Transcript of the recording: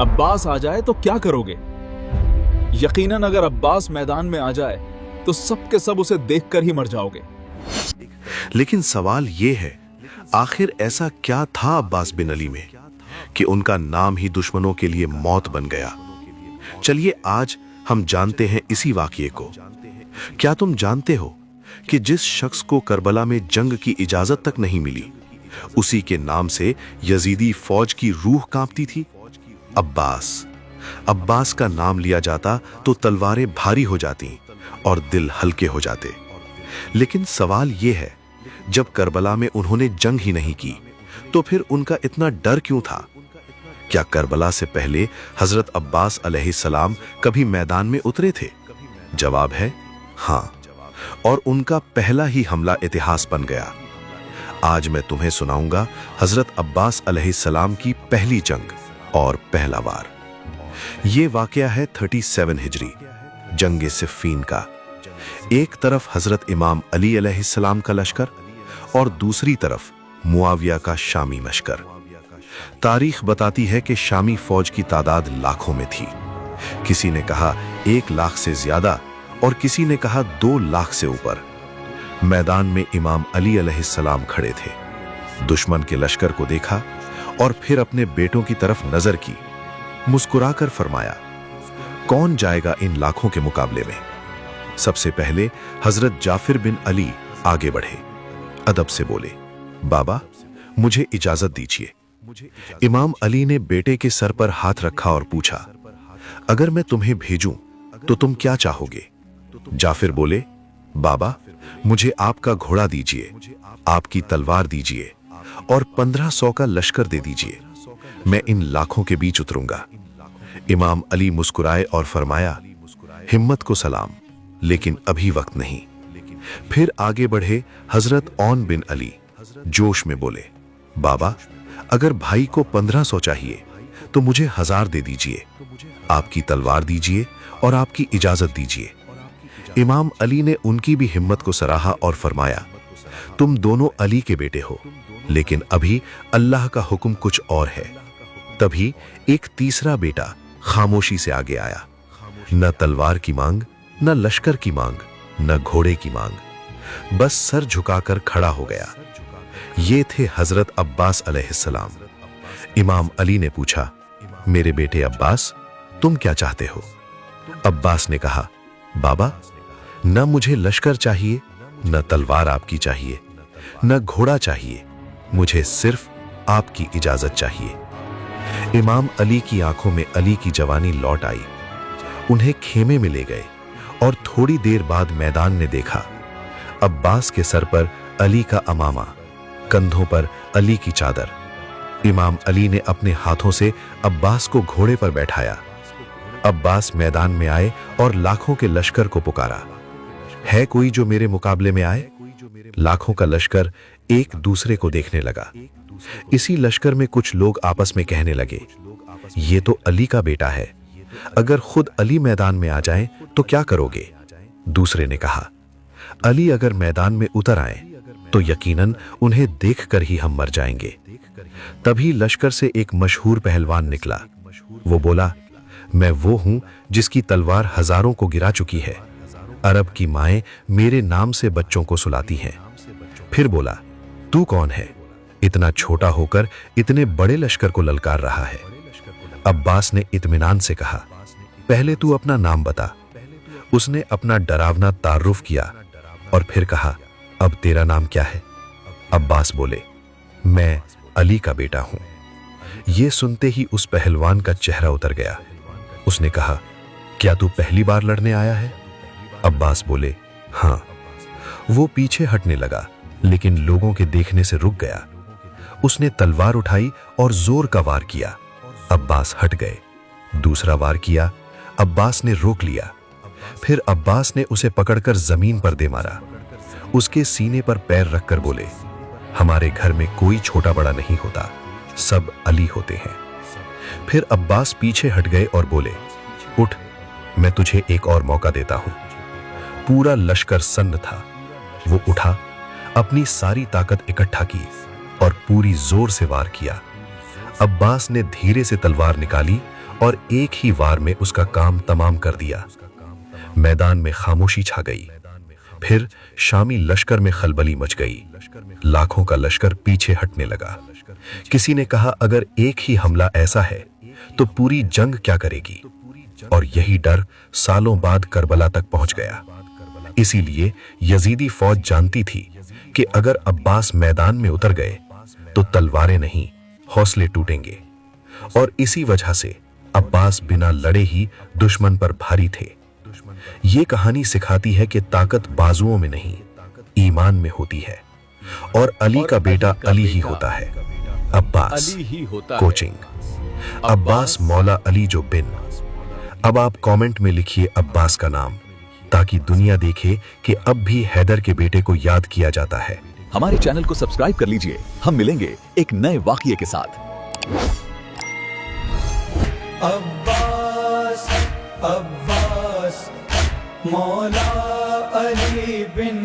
अब्बास आ जाए तो क्या करोगे? यकीनन अगर अब्बास मैदान में आ जाए तो सब के सब उसे देखकर ही मर जाओगे। लेकिन सवाल ये है, आखिर ऐसा क्या था अब्बास बिन अली में कि उनका नाम ही दुश्मनों के लिए मौत बन गया? चलिए आज हम जानते हैं इसी वाकये को। क्या तुम जानते हो कि जिस शख्स को करबला में जंग की इजाजत तक नहीं मिली, उसी के नाम से यजीदी फौज की रूह कांपती थी? अब्बास। अब्बास का नाम लिया जाता तो तलवारें भारी हो जाती और दिल हल्के हो जाते। लेकिन सवाल यह है, जब करबला में उन्होंने जंग ही नहीं की तो फिर उनका इतना डर क्यों था? क्या करबला से पहले हजरत अब्बास अलैहिस्सलाम कभी मैदान में उतरे थे? जवाब है हां, और उनका पहला ही हमला इतिहास बन गया। आज मैं तुम्हें सुनाऊंगा हजरत अब्बास अलैहिस्सलाम की पहली जंग और पहला वार। ये वाकया है 37 हिजरी, जंगे सिफ़ीन का। एक तरफ हजरत इमाम अली अलैहिस्सलाम का लश्कर और दूसरी तरफ मुआविया का शामी लश्कर। तारीख बताती है कि शामी फौज की तादाद लाखों में थी। किसी ने कहा 1 लाख से ज्यादा और किसी ने कहा 2 लाख से ऊपर। मैदान में इमाम अली अलैहिस्सलाम खड़े थे। दुश्मन के लश्कर को देखा और फिर अपने बेटों की तरफ नजर की। मुस्कुराकर फरमाया, कौन जाएगा इन लाखों के मुकाबले में? सबसे पहले हजरत जाफिर बिन अली आगे बढ़े। अदब से बोले, बाबा मुझे इजाजत दीजिए। इमाम अली ने बेटे के सर पर हाथ रखा और पूछा, अगर मैं तुम्हें भेजूं तो तुम क्या चाहोगे? जाफिर बोले, बाबा मुझे आपका घोड़ा दीजिए, आपकी तलवार दीजिए और 1500 का लश्कर दे दीजिए। मैं इन लाखों के बीच उतरूंगा। इमाम अली मुस्कुराए और फरमाया, हिम्मत को सलाम, लेकिन अभी वक्त नहीं। फिर आगे बढ़े हजरत औन बिन अली, जोश में बोले, बाबा अगर भाई को 1500 चाहिए तो मुझे 1000 दे दीजिए, आपकी तलवार दीजिए और आपकी इजाजत दीजिए। इमाम अली ने उनकी भी हिम्मत को सराहा और फरमाया, तुम दोनों अली के बेटे हो, लेकिन अभी अल्लाह का हुक्म कुछ और है। तभी एक तीसरा बेटा खामोशी से आगे आया। न तलवार की मांग, न लश्कर की मांग, न घोड़े की मांग, बस सर झुकाकर खड़ा हो गया। ये थे हजरत अब्बास अलैहिस्सलाम। इमाम अली ने पूछा, मेरे बेटे अब्बास तुम क्या चाहते हो? अब्बास ने कहा, बाबा न मुझे लश्कर चाहिए, न तलवार आपकी चाहिए, न घोड़ा चाहिए, मुझे सिर्फ आपकी इजाजत चाहिए। इमाम अली की आंखों में अली की जवानी लौट आई। उन्हें खेमे में ले गए और थोड़ी देर बाद मैदान ने देखा। अब्बास के सर पर अली का अमामा, कंधों पर अली की चादर। इमाम अली ने अपने हाथों से अब्बास को घोड़े पर बैठाया। अब्बास मैदान में आए और लाखों के लश्कर को पुकारा, है कोई जो मेरे मुकाबले में आए? लाखों का लश्कर एक दूसरे को देखने लगा। इसी लश्कर में कुछ लोग आपस में कहने लगे, ये तो अली का बेटा है, अगर खुद अली मैदान में आ जाएं तो क्या करोगे? दूसरे ने कहा, अली अगर मैदान में उतर आए तो यकीनन उन्हें देखकर ही हम मर जाएंगे। तभी लश्कर से एक मशहूर पहलवान निकला। वो बोला, मैं वो हूं जिसकी तलवार हजारों को गिरा चुकी है। अरब की माएं मेरे नाम से बच्चों को सुलाती हैं। फिर बोला, तू कौन है? इतना छोटा होकर इतने बड़े लश्कर को ललकार रहा है। अब्बास ने इत्मीनान से कहा, पहले तू अपना नाम बता। उसने अपना डरावना तारुफ किया और फिर कहा, अब तेरा नाम क्या है? अब्बास बोले, मैं अली का बेटा हूं। यह सुनते ही उस पहलवान का चेहरा उतर गया। उसने कहा, क्या तू पहली बार लड़ने आया है? अब्बास बोले, हां। वो पीछे हटने लगा, लेकिन लोगों के देखने से रुक गया। उसने तलवार उठाई और जोर का वार किया। अब्बास हट गए। दूसरा वार किया, अब्बास ने रोक लिया। फिर अब्बास ने उसे पकड़कर जमीन पर दे मारा। उसके सीने पर पैर रखकर बोले, हमारे घर में कोई छोटा बड़ा नहीं होता, सब अली होते हैं। फिर अब्बास पीछे हट गए और बोले, उठ, मैं तुझे एक और मौका देता हूं। पूरा लश्कर सन्न था। वो उठा, अपनी सारी ताकत इकट्ठा की और पूरी जोर से वार किया। अब्बास ने धीरे से तलवार निकाली और एक ही वार में उसका काम तमाम कर दिया। मैदान में खामोशी छा गई। फिर शामी लश्कर में खलबली मच गई। लाखों का लश्कर पीछे हटने लगा। किसी ने कहा, अगर एक ही हमला ऐसा है तो पूरी जंग क्या करेगी? और यही डर सालों बाद करबला तक पहुंच गया। इसीलिए यजीदी फौज जानती थी कि अगर अब्बास मैदान में उतर गए तो तलवारें नहीं, हौसले टूटेंगे। और इसी वजह से अब्बास बिना लड़े ही दुश्मन पर भारी थे। ये कहानी सिखाती है कि ताकत बाजुओं में नहीं, ईमान में होती है। और अली का बेटा अली ही होता है। अब्बास कोचिंग, अब्बास मौला अली जो बिन। अब आप कमेंट में लिखिए अब्बास का नाम, ताकि दुनिया देखे कि अब भी हैदर के बेटे को याद किया जाता है। हमारे चैनल को सब्सक्राइब कर लीजिए। हम मिलेंगे एक नए वाकये के साथ। अब्बास अब्बास मौला अली बिन